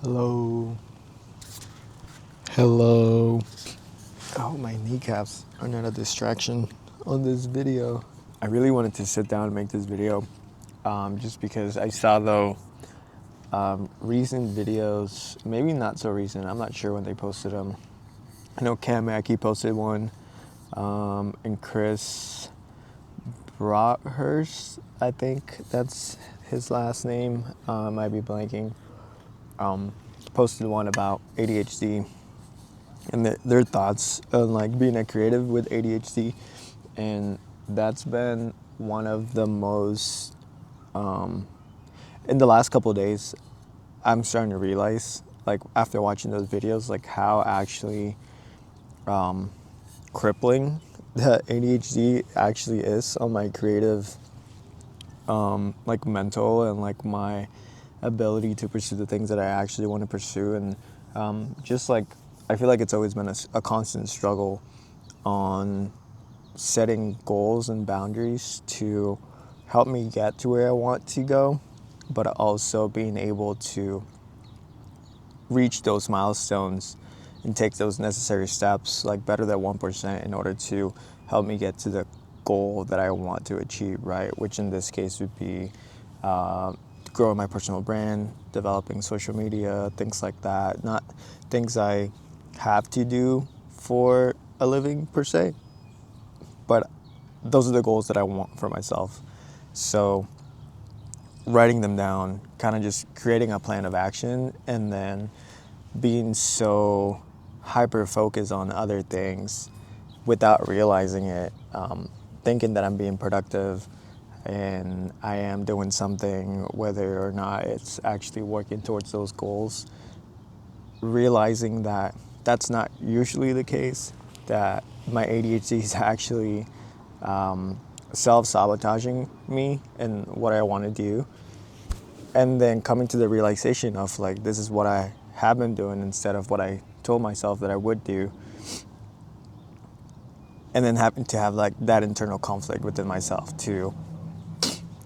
Hello. Hello. Oh, my kneecaps are not a distraction on this video. I really wanted to sit down and make this video just because I saw, though, recent videos, maybe not so recent, I'm not sure when they posted them. I know Cam Mackey posted one, and Chris Broadhurst, I think that's his last name, might be blanking, posted one about ADHD and their thoughts on like being a creative with ADHD, and that's been one of the most in the last couple of days I'm starting to realize, like after watching those videos, like how actually crippling that ADHD actually is on my creative like mental and like my ability to pursue the things that I actually want to pursue. And just like I feel like it's always been a constant struggle on setting goals and boundaries to help me get to where I want to go, but also being able to reach those milestones and take those necessary steps, like better than 1%, in order to help me get to the goal that I want to achieve, right? Which in this case would be growing my personal brand, developing social media, things like that. Not things I have to do for a living per se, but those are the goals that I want for myself. So writing them down, kind of just creating a plan of action, and then being so hyper focused on other things without realizing it, thinking that I'm being productive and I am doing something, whether or not it's actually working towards those goals, realizing that that's not usually the case, that my ADHD is actually self-sabotaging me and what I want to do, and then coming to the realization of like, this is what I have been doing instead of what I told myself that I would do, and then having to have like that internal conflict within myself to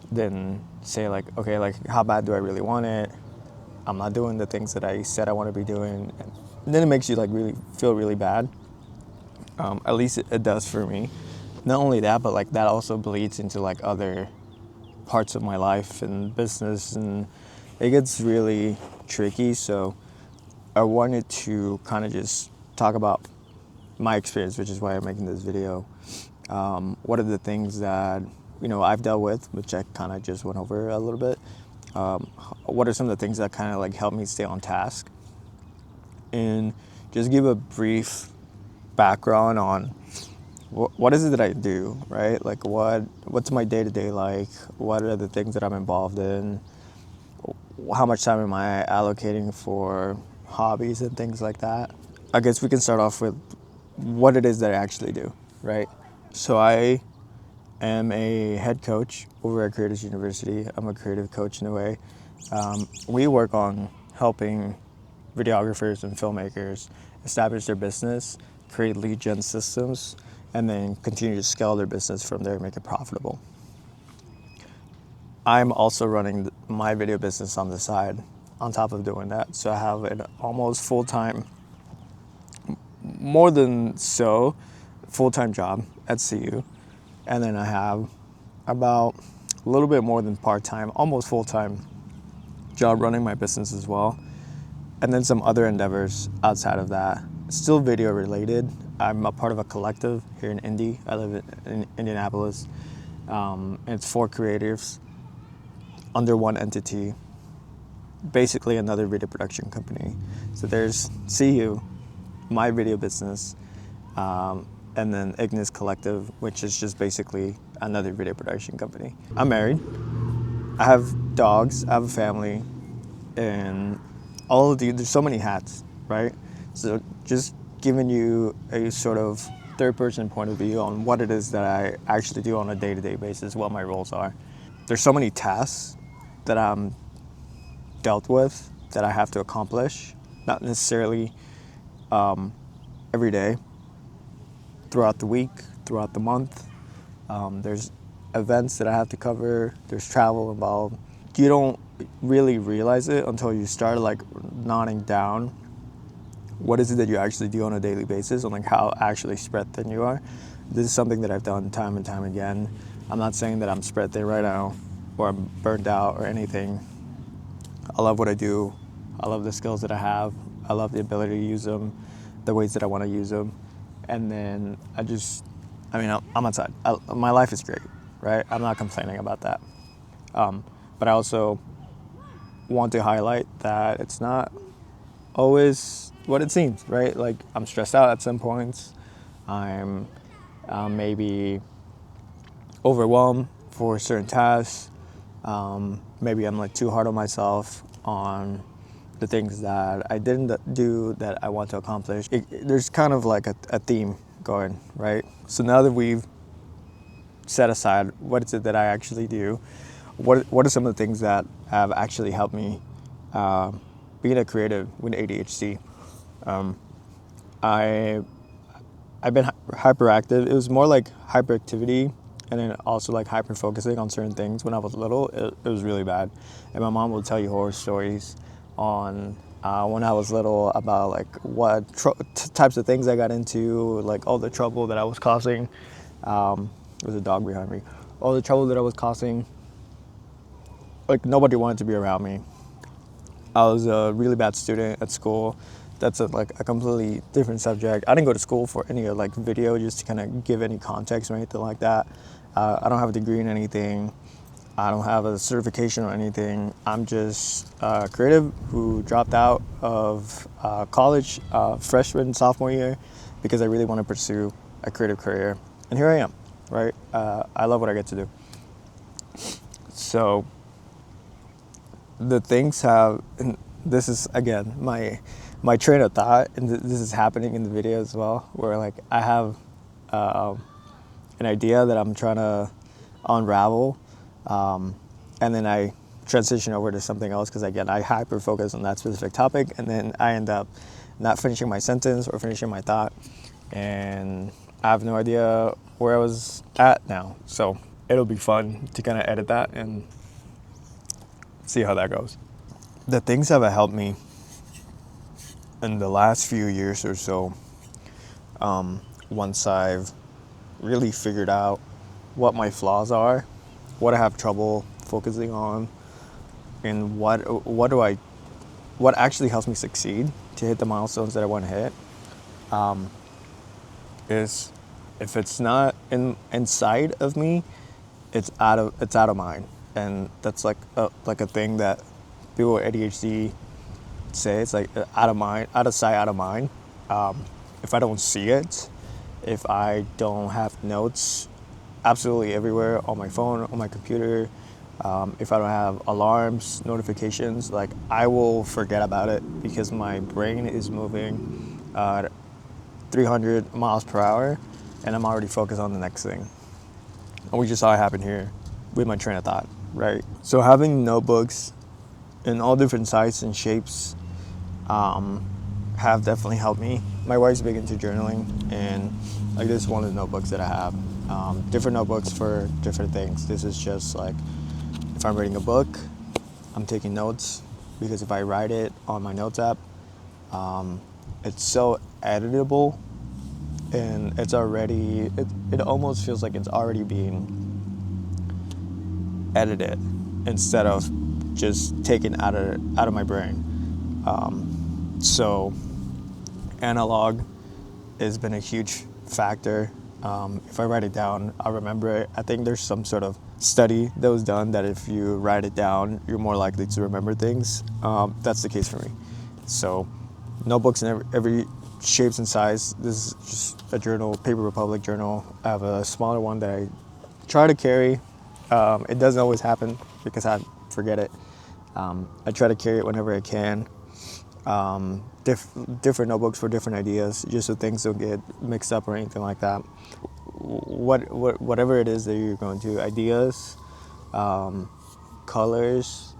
then say like, okay, like how bad do I really want it? I'm not doing the things that I said I want to be doing. And then it makes you like really feel really bad. At least it does for me. Not only that, but like that also bleeds into like other parts of my life and business, and it gets really tricky. So I wanted to kind of just talk about my experience, which is why I'm making this video. What are the things that I've dealt with, which I kind of just went over a little bit. What are some of the things that kind of like help me stay on task, and just give a brief background on what is it that I do, right? Like what's my day-to-day like? What are the things that I'm involved in? How much time am I allocating for hobbies and things like that? I guess we can start off with what it is that I actually do, right? So I am a head coach over at Creators University. I'm a creative coach in a way. We work on helping videographers and filmmakers establish their business, create lead gen systems, and then continue to scale their business from there and make it profitable. I'm also running my video business on the side on top of doing that. So I have an almost full-time, more than so, full-time job at CU. And then I have about a little bit more than part-time, almost full-time job running my business as well. And then some other endeavors outside of that, still video related. I'm a part of a collective here in Indy. I live in Indianapolis. And it's 4 creatives under one entity, basically another video production company. So there's CU, my video business, and then Ignis Collective, which is just basically another video production company. I'm married. I have dogs. I have a family, and all of there's so many hats, right? So just giving you a sort of third-person point of view on what it is that I actually do on a day-to-day basis, what my roles are. There's so many tasks that I'm dealt with that I have to accomplish, not necessarily every day, throughout the week, throughout the month. There's events that I have to cover. There's travel involved. You don't really realize it until you start like nodding down what is it that you actually do on a daily basis and like how actually spread thin you are. This is something that I've done time and time again. I'm not saying that I'm spread thin right now or I'm burnt out or anything. I love what I do. I love the skills that I have. I love the ability to use them, the ways that I want to use them. And then I'm outside. My life is great, right? I'm not complaining about that. But I also want to highlight that it's not always what it seems, right? Like I'm stressed out at some points. I'm maybe overwhelmed for certain tasks. Maybe I'm like too hard on myself on the things that I didn't do that I want to accomplish. There's kind of like a theme going, right? So now that we've set aside what is it that I actually do, what are some of the things that have actually helped me being a creative with ADHD? I've been hyperactive. It was more like hyperactivity and then also like hyper focusing on certain things when I was little. It was really bad. And my mom will tell you horror stories on when I was little about like what types of things I got into, like all the trouble that I was causing. There's a dog behind me. All the trouble that I was causing. Like nobody wanted to be around me. I was a really bad student at school. That's a completely different subject. I didn't go to school for any like video just to kind of give any context or anything like that. I don't have a degree in anything. I don't have a certification or anything. I'm just a creative who dropped out of college freshman, sophomore year because I really want to pursue a creative career. And here I am, right? I love what I get to do. So the things have, and this is again my train of thought, and this is happening in the video as well, where like I have an idea that I'm trying to unravel, and then I transition over to something else because again I hyper focus on that specific topic, and then I end up not finishing my sentence or finishing my thought, and I have no idea where I was at now. So it'll be fun to kind of edit that and see how that goes. The things that have helped me in the last few years or so, once I've really figured out what my flaws are, what I have trouble focusing on, and what actually helps me succeed to hit the milestones that I want to hit, is if it's not inside of me, it's out of mind. And that's like a thing that people with ADHD say. It's like out of mind, out of sight, out of mind. If I don't see it, if I don't have notes absolutely everywhere on my phone, on my computer, if I don't have alarms, notifications, like I will forget about it because my brain is moving 300 miles per hour and I'm already focused on the next thing. And we just saw it happen here with my train of thought, right? So having notebooks in all different sizes and shapes have definitely helped me. My wife's big into journaling, and like this is one of the notebooks that I have. Different notebooks for different things. This is just like if I'm reading a book, I'm taking notes because if I write it on my notes app, it's so editable and it's already, it almost feels like it's already being edited instead of just taken out of my brain. So analog has been a huge factor. If I write it down, I'll remember it. I think there's some sort of study that was done that if you write it down, you're more likely to remember things. That's the case for me. So notebooks in every shapes and size. This is just a journal, Paper Republic journal. I have a smaller one that I try to carry. It doesn't always happen because I forget it. I try to carry it whenever I can. Different notebooks for different ideas, just so things don't get mixed up or anything like that. Whatever it is that you're going to, ideas, colors,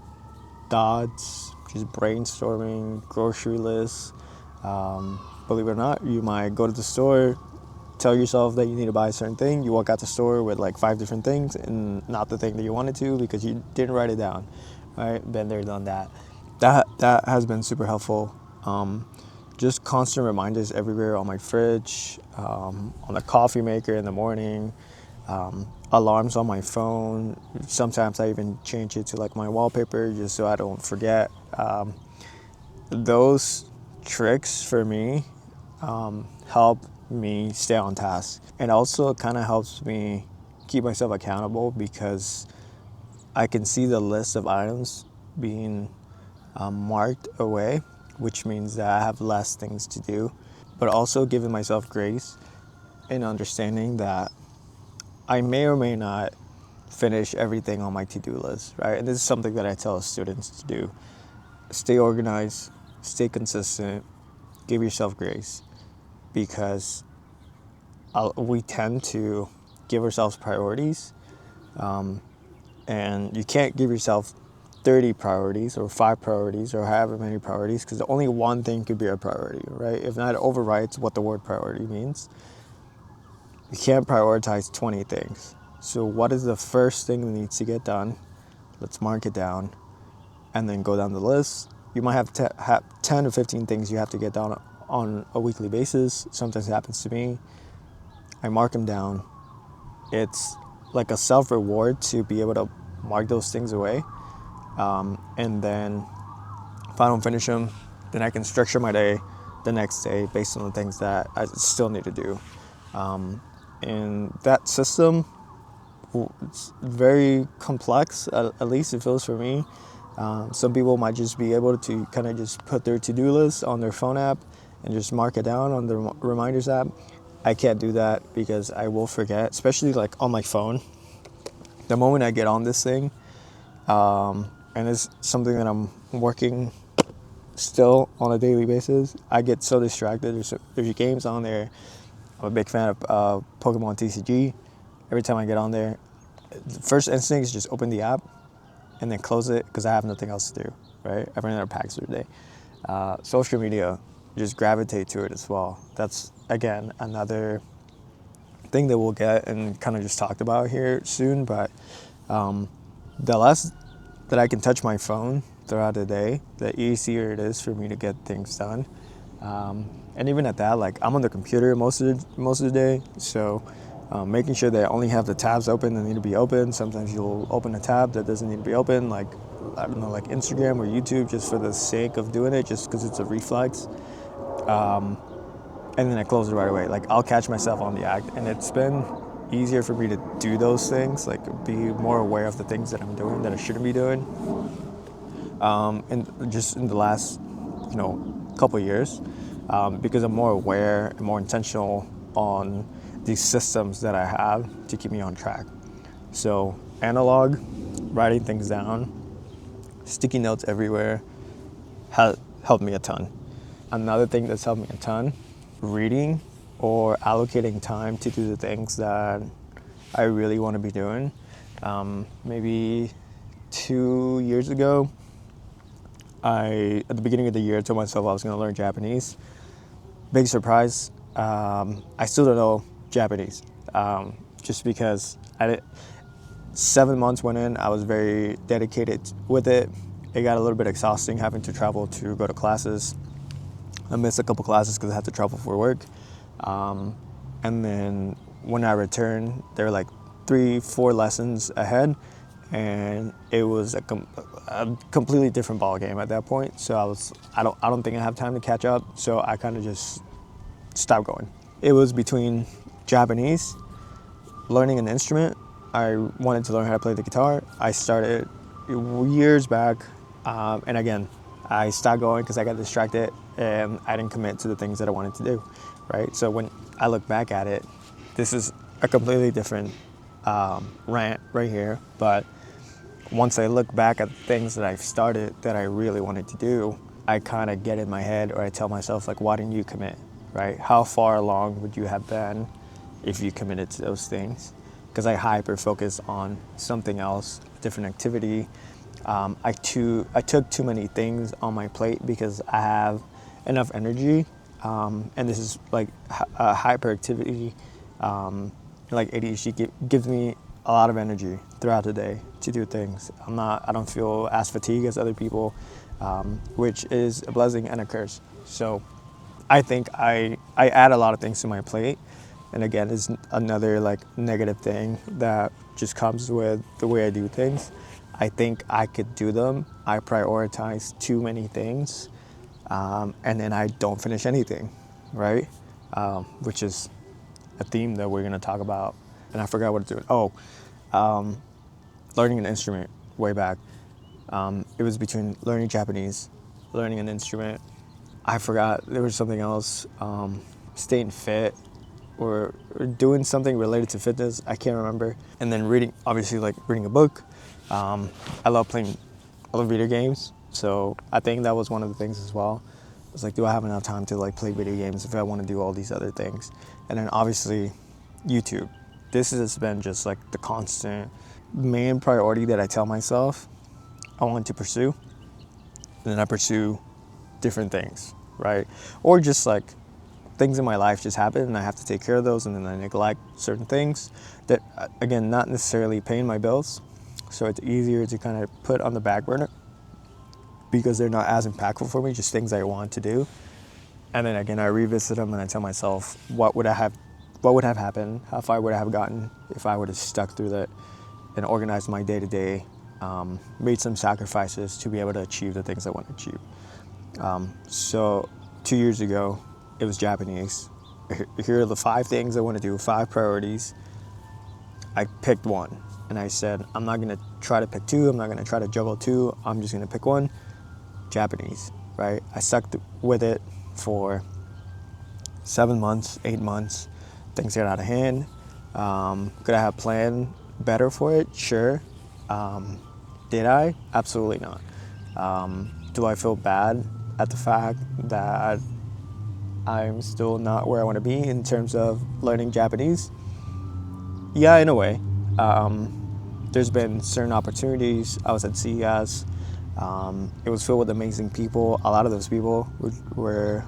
thoughts, just brainstorming, grocery lists. Believe it or not, you might go to the store, tell yourself that you need to buy a certain thing. You walk out the store with like 5 different things and not the thing that you wanted to because you didn't write it down. right? Been there, done that. That has been super helpful. Just constant reminders everywhere on my fridge, on the coffee maker in the morning, alarms on my phone. Sometimes I even change it to like my wallpaper just so I don't forget. Those tricks for me help me stay on task. And also it kind of helps me keep myself accountable because I can see the list of items being marked away, which means that I have less things to do. But also giving myself grace and understanding that I may or may not finish everything on my to-do list, right? And this is something that I tell students to do. Stay organized, stay consistent, give yourself grace, because we tend to give ourselves priorities, and you can't give yourself 30 priorities or 5 priorities or however many priorities, because only one thing could be a priority, right? If not, it overrides what the word priority means. You can't prioritize 20 things. So what is the first thing that needs to get done? Let's mark it down and then go down the list. You might have 10 to 15 things you have to get done on a weekly basis. Sometimes it happens to me. I mark them down. It's like a self-reward to be able to mark those things away. And then if I don't finish them, then I can structure my day the next day based on the things that I still need to do. And that system, it's very complex, at least it feels for me. Some people might just be able to kind of just put their to-do list on their phone app and just mark it down on the reminders app. I can't do that because I will forget, especially like on my phone. The moment I get on this thing, and it's something that I'm working still on a daily basis, I get so distracted. There's games on there. I'm a big fan of Pokemon TCG. Every time I get on there, the first instinct is just open the app and then close it because I have nothing else to do, right? I've run out of packs for the day. Social media, just gravitate to it as well. That's, again, another thing that we'll get and kind of just talked about here soon, but the less that I can touch my phone throughout the day, the easier it is for me to get things done. And even at that, like I'm on the computer most of the day, so making sure that I only have the tabs open that need to be open. Sometimes you'll open a tab that doesn't need to be open, like I don't know, like Instagram or YouTube, just for the sake of doing it, just because it's a reflex. And then I close it right away. Like I'll catch myself on the act, and it's been easier for me to do those things, like be more aware of the things that I'm doing that I shouldn't be doing. And just in the last, couple of years, because I'm more aware and more intentional on these systems that I have to keep me on track. So analog, writing things down, sticky notes everywhere, helped me a ton. Another thing that's helped me a ton, reading or allocating time to do the things that I really want to be doing. Maybe 2 years ago, at the beginning of the year, I told myself I was going to learn Japanese. Big surprise, I still don't know Japanese, just because 7 months went in, I was very dedicated with it. It got a little bit exhausting having to travel to go to classes. I missed a couple classes because I had to travel for work. And then when I returned, there were like 3-4 lessons ahead, and it was a completely different ball game at that point. So I don't think I have time to catch up. So I kind of just stopped going. It was between Japanese, learning an instrument. I wanted to learn how to play the guitar. I started years back, and again, I stopped going because I got distracted and I didn't commit to the things that I wanted to do, right? So when I look back at it, this is a completely different rant right here, but once I look back at things that I've started that I really wanted to do, I kind of get in my head, or I tell myself, like, why didn't you commit, right? How far along would you have been if you committed to those things? Because I hyper-focus on something else, a different activity. I took too many things on my plate because I have enough energy, and this is like hyperactivity, like ADHD gives me a lot of energy throughout the day. to do things. I don't feel as fatigued as other people, which is a blessing and a curse. So I think I add a lot of things to my plate. And again, it's another like negative thing that just comes with the way I do things. I think I could do them. I prioritize too many things, and then I don't finish anything, right? Which is a theme that we're gonna talk about. And I forgot what to do. Learning an instrument way back. It was between learning Japanese, learning an instrument. I forgot there was something else. Staying fit or doing something related to fitness. I can't remember. And then reading, obviously, like reading a book. I love video games. So I think that was one of the things as well. It's like, do I have enough time to like play video games if I want to do all these other things? And then obviously YouTube. This has been just like the constant main priority that I tell myself I want to pursue. And then I pursue different things, right? Or just like things in my life just happen and I have to take care of those, and then I neglect certain things that, again, not necessarily paying my bills. So it's easier to kind of put on the back burner because they're not as impactful for me, just things I want to do. And then again, I revisit them and I tell myself, what would have happened, how far would I have gotten if I would have stuck through that and organized my day-to-day, made some sacrifices to be able to achieve the things I want to achieve. So 2 years ago, it was Japanese. Here are the 5 things I want to do, 5 priorities. I picked one and I said, I'm not going to try to pick 2. I'm not going to try to juggle 2. I'm just going to pick one, Japanese, right? I stuck with it for 7 months, 8 months. Things got out of hand. Could I have planned better for it? Sure. Did I? Absolutely not. Do I feel bad at the fact that I'm still not where I want to be in terms of learning Japanese? Yeah, in a way. There's been certain opportunities. I was at CES. It was filled with amazing people. A lot of those people were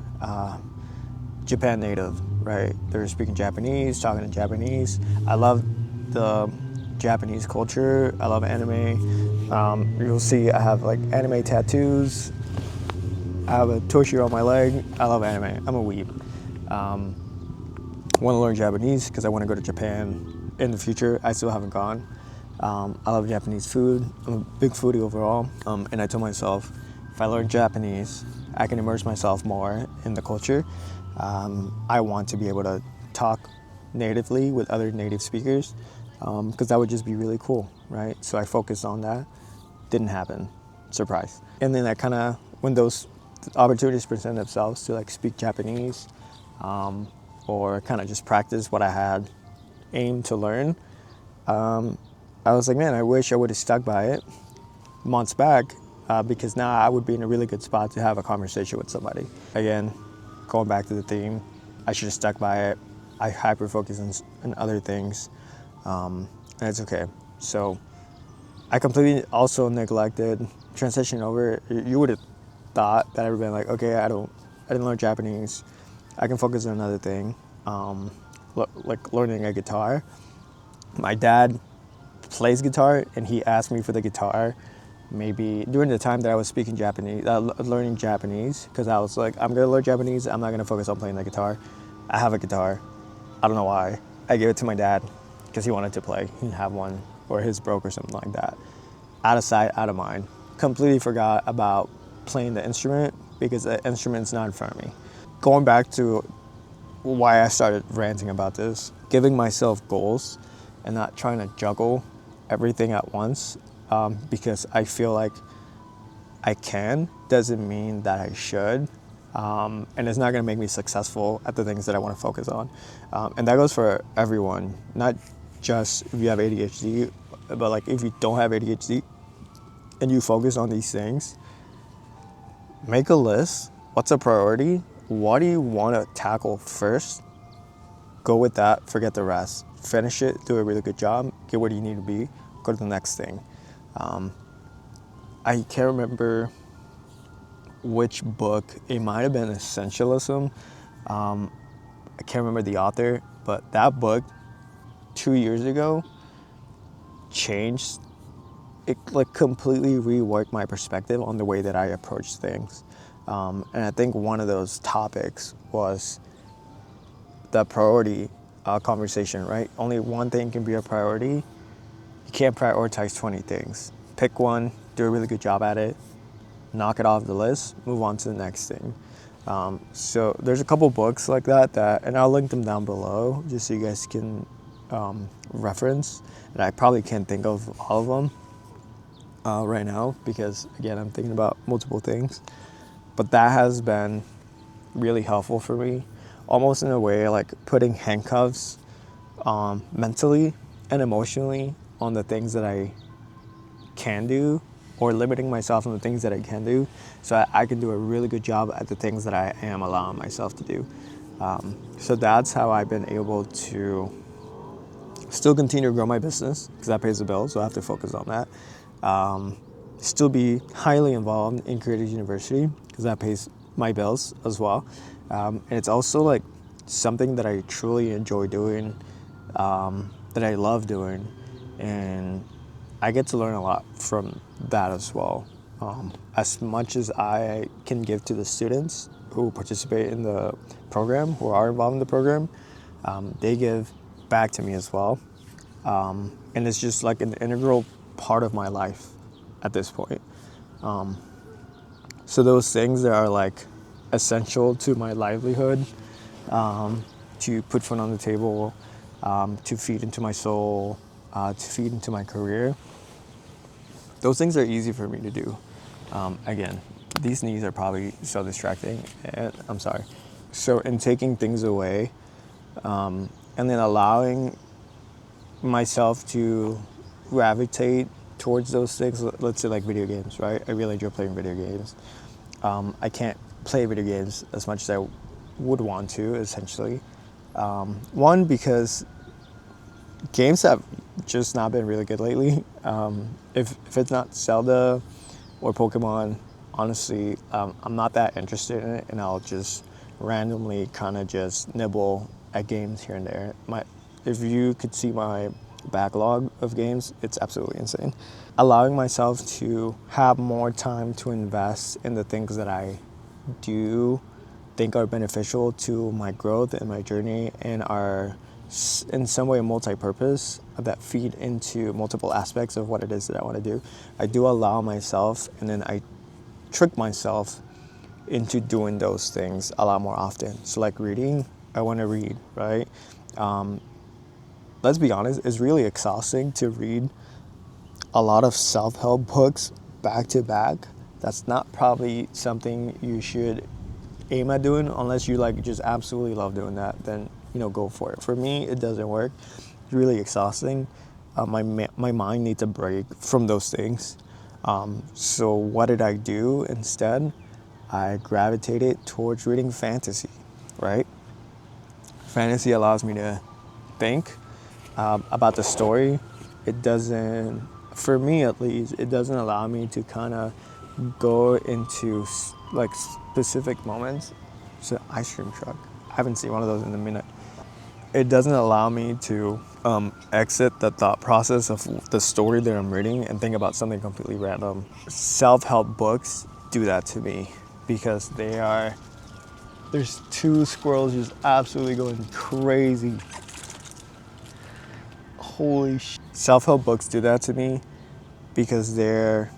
Japan native, right? They were speaking Japanese, talking in Japanese. I love the Japanese culture. I love anime. You'll see I have like anime tattoos. I have a Toshiro on my leg. I love anime. I'm a weeb. Want to learn Japanese because I want to go to Japan in the future. I still haven't gone. I love Japanese food. I'm a big foodie overall. And I told myself, if I learn Japanese, I can immerse myself more in the culture. I want to be able to talk natively with other native speakers because that would just be really cool, right? So I focused on that. Didn't happen. Surprise. And then I kind of, when those opportunities present themselves to like speak Japanese or kind of just practice what I had aimed to learn, I was like, man, I wish I would have stuck by it months back because now I would be in a really good spot to have a conversation with somebody. Again, going back to the theme, I should have stuck by it. I hyper-focus on other things, and it's okay. So I completely also neglected transitioning over. You would have thought that I would have been like, okay, I didn't learn Japanese. I can focus on another thing, like learning a guitar. My dad plays guitar, and he asked me for the guitar maybe during the time that I was speaking Japanese, learning Japanese, because I was like, I'm gonna learn Japanese. I'm not gonna focus on playing the guitar. I have a guitar. I don't know why. I gave it to my dad because he wanted to play. He didn't have one, or his broke or something like that. Out of sight, out of mind. Completely forgot about playing the instrument because the instrument's not in front of me. Going back to why I started ranting about this, giving myself goals and not trying to juggle everything at once because I feel like I can doesn't mean that I should. And it's not going to make me successful at the things that I want to focus on. And that goes for everyone, not just if you have ADHD, but like if you don't have ADHD and you focus on these things, make a list. What's a priority? What do you want to tackle first? Go with that, forget the rest. Finish it, do a really good job, get where you need to be, go to the next thing. I can't remember which book. It might have been Essentialism. I can't remember the author, but that book 2 years ago changed it like completely reworked my perspective on the way that I approach things. And I think one of those topics was the priority conversation, right? Only one thing can be a priority. You can't prioritize 20 things. Pick one, do a really good job at it, knock it off the list, move on to the next thing. So there's a couple books like that, and I'll link them down below just so you guys can reference. And I probably can't think of all of them right now because, again, I'm thinking about multiple things. But that has been really helpful for me, almost in a way like putting handcuffs mentally and emotionally on the things that I can do, or limiting myself on the things that I can do, so I can do a really good job at the things that I am allowing myself to do. So that's how I've been able to still continue to grow my business, because that pays the bills, so I have to focus on that. Still be highly involved in Creators University, because that pays my bills as well. And it's also like something that I truly enjoy doing, that I love doing, and I get to learn a lot from that as well. As much as I can give to the students who participate in the program, who are involved in the program, they give back to me as well. And it's just like an integral part of my life at this point. So those things that are like essential to my livelihood, to put food on the table, to feed into my soul, to feed into my career, those things are easy for me to do. Again, these knees are probably so distracting, and I'm sorry. So in taking things away, and then allowing myself to gravitate towards those things, let's say like video games, right? I really enjoy playing video games. I can't play video games as much as I would want to, essentially. One, because games have just not been really good lately. If it's not Zelda or Pokemon, honestly, I'm not that interested in it, and I'll just randomly kind of just nibble at games here and there. If you could see my backlog of games, it's absolutely insane. Allowing myself to have more time to invest in the things that I do think are beneficial to my growth and my journey, and are in some way multi-purpose, that feed into multiple aspects of what it is that I want to do. I do allow myself, and then I trick myself into doing those things a lot more often. So like reading, I want to read, right? Let's be honest, it's really exhausting to read a lot of self-help books back to back. That's not probably something you should aim at doing unless you like just absolutely love doing that. Then go for it. For me, it doesn't work. It's really exhausting. My mind needs a break from those things. So what did I do instead? I gravitated towards reading fantasy, right? Fantasy allows me to think about the story. It doesn't, for me at least, it doesn't allow me to kind of go into like specific moments. It's an ice cream truck. I haven't seen one of those in a minute. It doesn't allow me to exit the thought process of the story that I'm reading and think about something completely random. Self-help books do that to me, because there's two squirrels just absolutely going crazy. Holy shit. Self-help books do that to me because they're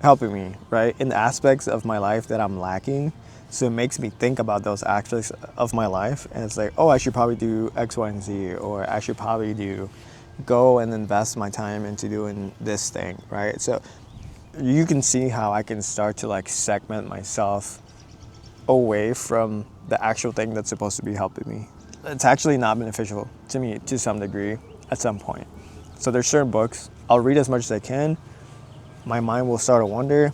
helping me, right, in the aspects of my life that I'm lacking. So it makes me think about those aspects of my life, and it's like, oh, I should probably do X, Y, and Z, or I should probably go and invest my time into doing this thing, right? So you can see how I can start to like segment myself away from the actual thing that's supposed to be helping me. It's actually not beneficial to me to some degree at some point. So there's certain books, I'll read as much as I can, my mind will start to wander,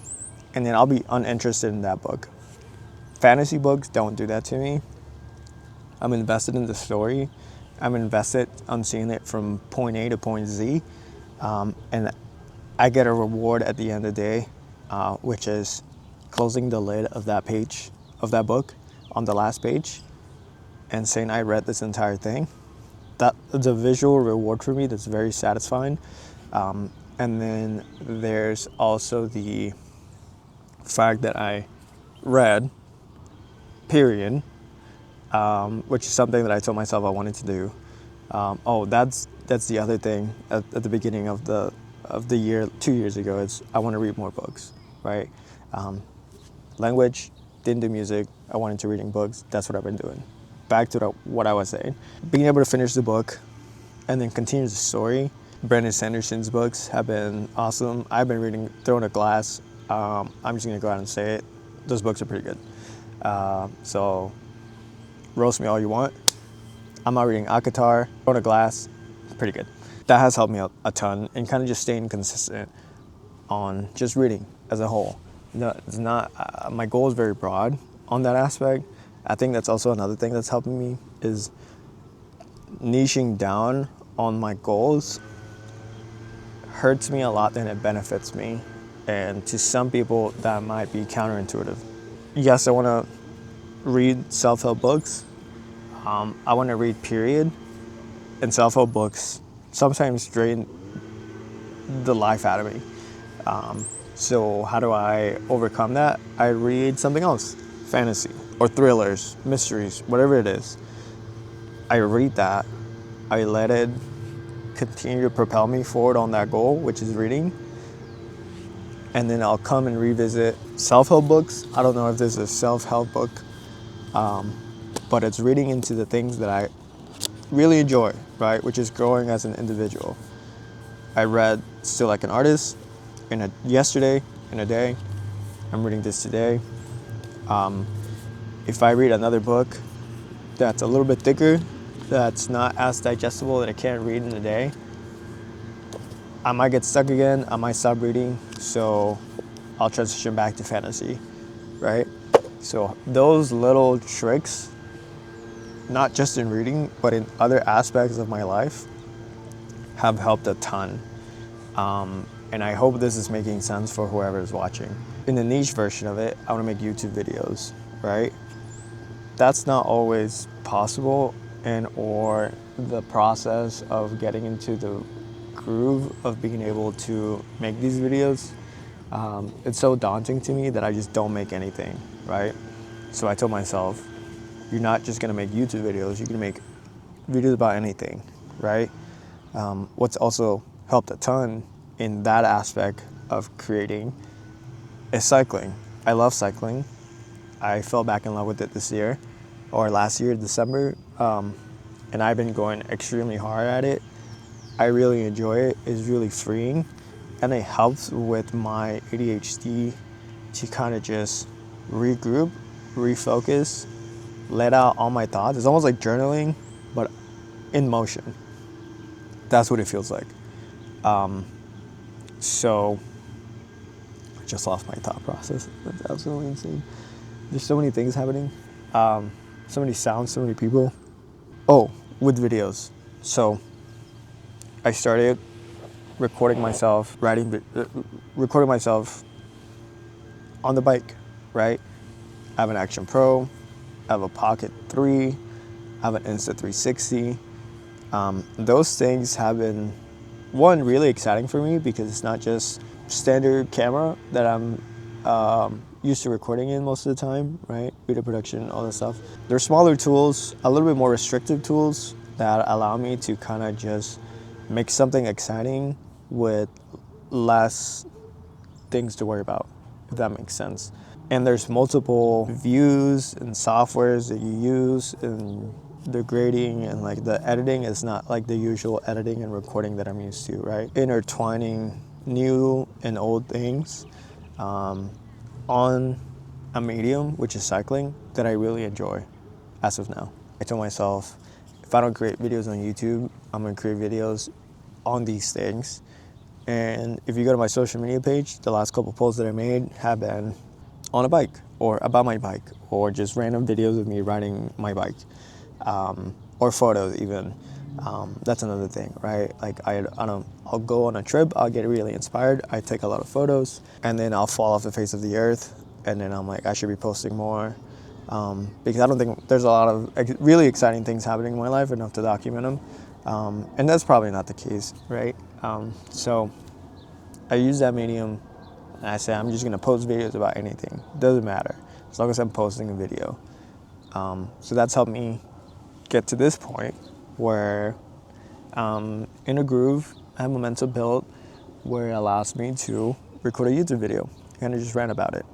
and then I'll be uninterested in that book. Fantasy books don't do that to me. I'm invested in the story. I'm invested on seeing it from point A to point Z. And I get a reward at the end of the day, which is closing the lid of that page, of that book, on the last page, and saying I read this entire thing. That's a visual reward for me that's very satisfying. And then there's also the fact that I read, period, which is something that I told myself I wanted to do. That's the other thing at the beginning of the year, 2 years ago. It's I want to read more books, right? Language, didn't do music. I wanted to reading books. That's what I've been doing. Back to what I was saying. Being able to finish the book and then continue the story. Brandon Sanderson's books have been awesome. I've been reading Throne of Glass. I'm just going to go out and say it. Those books are pretty good. So roast me all you want. I'm not reading Akatar. Throne of Glass, pretty good. That has helped me out a ton and kind of just staying consistent on just reading as a whole. No, it's not, my goal is very broad on that aspect. I think that's also another thing that's helping me is niching down on my goals hurts me a lot than it benefits me. And to some people, that might be counterintuitive. Yes, I want to read self-help books. I want to read, period. And self-help books sometimes drain the life out of me. So how do I overcome that? I read something else, fantasy or thrillers, mysteries, whatever it is. I read that. I let it continue to propel me forward on that goal, which is reading. And then I'll come and revisit self-help books. I don't know if there's a self-help book, but it's reading into the things that I really enjoy, right? Which is growing as an individual. I read Still Like an Artist yesterday in a day. I'm reading this today. If I read another book that's a little bit thicker, that's not as digestible, that I can't read in a day, I might get stuck again. I might stop reading. So I'll transition back to fantasy, right? So those little tricks, not just in reading, but in other aspects of my life, have helped a ton. And I hope this is making sense for whoever is watching. In the niche version of it, I want to make YouTube videos, right? That's not always possible, and or the process of getting into the groove of being able to make these videos, it's so daunting to me that I just don't make anything, right? So I told myself, you're not just gonna make YouTube videos, you're gonna make videos about anything, right? What's also helped a ton in that aspect of creating is cycling. I love cycling. I fell back in love with it this year, or last year, December, and I've been going extremely hard at it. I really enjoy it. It's really freeing, and it helps with my ADHD to kind of just regroup, refocus, let out all my thoughts. It's almost like journaling, but in motion. That's what it feels like. So I just lost my thought process. That's absolutely insane. There's so many things happening. So many sounds, so many people. Oh, with videos. So I started recording myself, recording myself on the bike, right? I have an Action Pro, I have a Pocket 3, I have an Insta360. Those things have been, one, really exciting for me because it's not just standard camera that I'm used to recording in most of the time, right? Video production, all that stuff. They're smaller tools, a little bit more restrictive tools that allow me to kind of just make something exciting with less things to worry about, if that makes sense. And there's multiple views and softwares that you use, and the grading and like the editing is not like the usual editing and recording that I'm used to, right? Intertwining new and old things on a medium, which is cycling, that I really enjoy as of now. I told myself, if I don't create videos on YouTube, I'm gonna create videos on these things. And if you go to my social media page, the last couple posts that I made have been on a bike or about my bike or just random videos of me riding my bike, or photos even. That's another thing, right? Like I'll go on a trip, I'll get really inspired, I take a lot of photos, and then I'll fall off the face of the earth, and then I'm like, I should be posting more, because I don't think there's a lot of really exciting things happening in my life enough to document them, and that's probably not the case, right? So I use that medium and I say I'm just gonna post videos about anything. Doesn't matter as long as I'm posting a video. So that's helped me get to this point where in a groove, I have momentum built where it allows me to record a YouTube video and I just rant about it.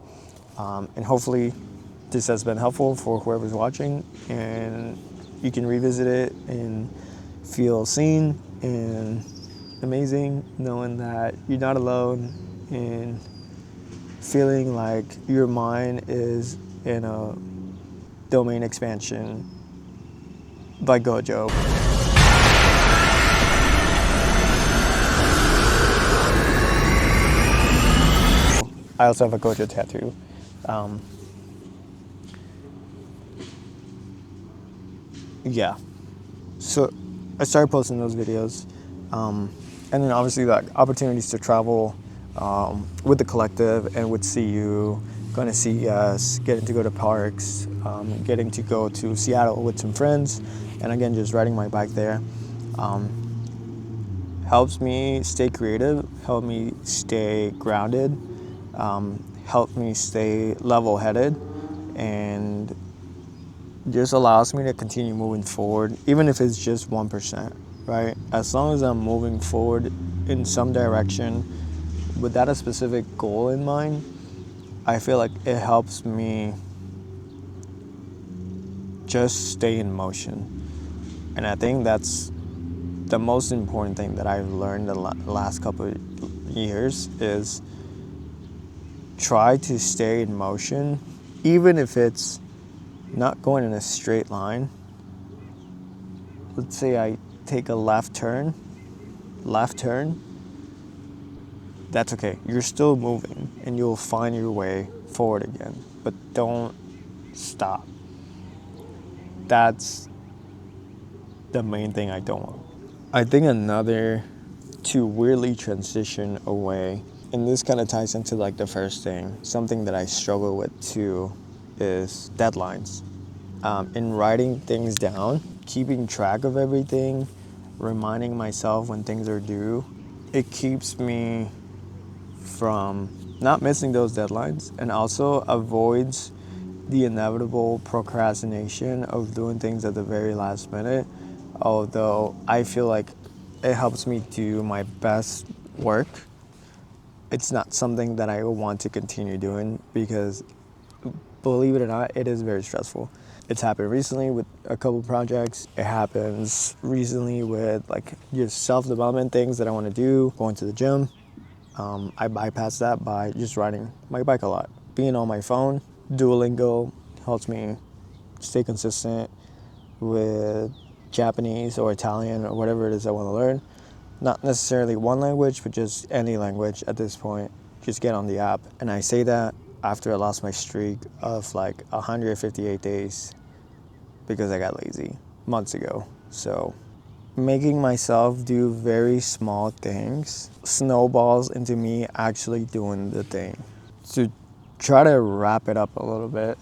And hopefully this has been helpful for whoever's watching, and you can revisit it and feel seen and amazing knowing that you're not alone and feeling like your mind is in a domain expansion by Gojo. I also have a Gojo tattoo. Yeah. So I started posting those videos. And then obviously like opportunities to travel with the collective and with CU, going to CES, getting to go to parks, getting to go to Seattle with some friends, and again, just riding my bike there. Helps me stay creative, help me stay grounded, help me stay level-headed, and just allows me to continue moving forward, even if it's just 1%, right? As long as I'm moving forward in some direction without a specific goal in mind, I feel like it helps me just stay in motion. And I think that's the most important thing that I've learned the last couple of years is try to stay in motion, even if it's not going in a straight line. Let's say I take a left turn, that's okay. You're still moving and you'll find your way forward again, but don't stop. That's the main thing I don't want. I think another to weirdly transition away, and this kind of ties into like the first thing, something that I struggle with too is deadlines. In writing things down, keeping track of everything, reminding myself when things are due, it keeps me from not missing those deadlines and also avoids the inevitable procrastination of doing things at the very last minute. Although I feel like it helps me do my best work, it's not something that I want to continue doing because, believe it or not, it is very stressful. It's happened recently with a couple projects. It happens recently with like just self-development things that I want to do, going to the gym. I bypass that by just riding my bike a lot. Being on my phone, Duolingo helps me stay consistent with Japanese or Italian or whatever it is I want to learn. Not necessarily one language, but just any language at this point. Just get on the app. And I say that after I lost my streak of like 158 days because I got lazy months ago. So making myself do very small things snowballs into me actually doing the thing. To try to wrap it up a little bit,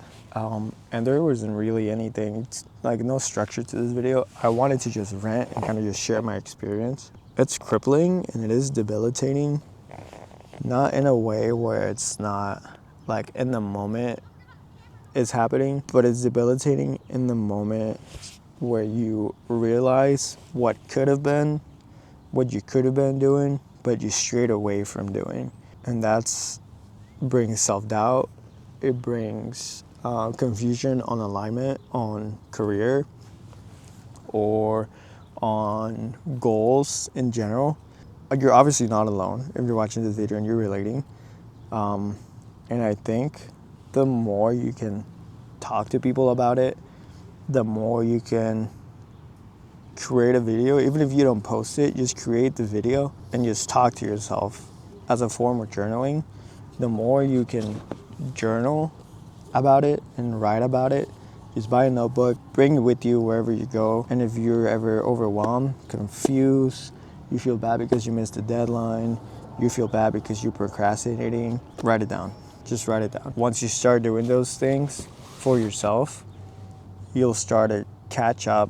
and there wasn't really anything, like no structure to this video. I wanted to just rant and kind of just share my experience. It's crippling and it is debilitating, not in a way where it's not like in the moment it's happening, but it's debilitating in the moment where you realize what could have been, what you could have been doing, but you strayed away from doing. And that's brings self-doubt. It brings confusion on alignment, on career, or on goals in general. You're obviously not alone if you're watching this video and you're relating. And I think the more you can talk to people about it, the more you can create a video. Even if you don't post it, just create the video and just talk to yourself as a form of journaling. The more you can journal about it and write about it, just buy a notebook, bring it with you wherever you go. And if you're ever overwhelmed, confused, you feel bad because you missed the deadline, you feel bad because you're procrastinating, write it down. Just write it down. Once you start doing those things for yourself, you'll start to catch up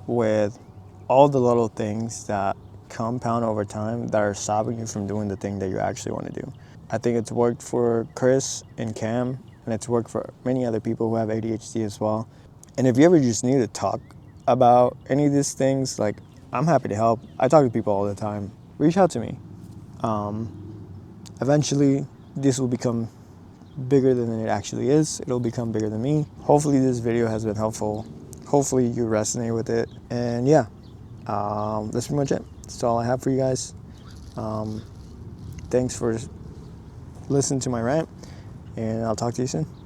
with all the little things that compound over time that are stopping you from doing the thing that you actually want to do. I think it's worked for Chris and Cam, and it's worked for many other people who have ADHD as well. And if you ever just need to talk about any of these things, like, I'm happy to help. I talk to people all the time. Reach out to me. Eventually, this will become bigger than it actually is. It'll become bigger than me. Hopefully this video has been helpful. Hopefully you resonate with it. And yeah, that's pretty much it. That's all I have for you guys. Thanks for listening to my rant, and I'll talk to you soon.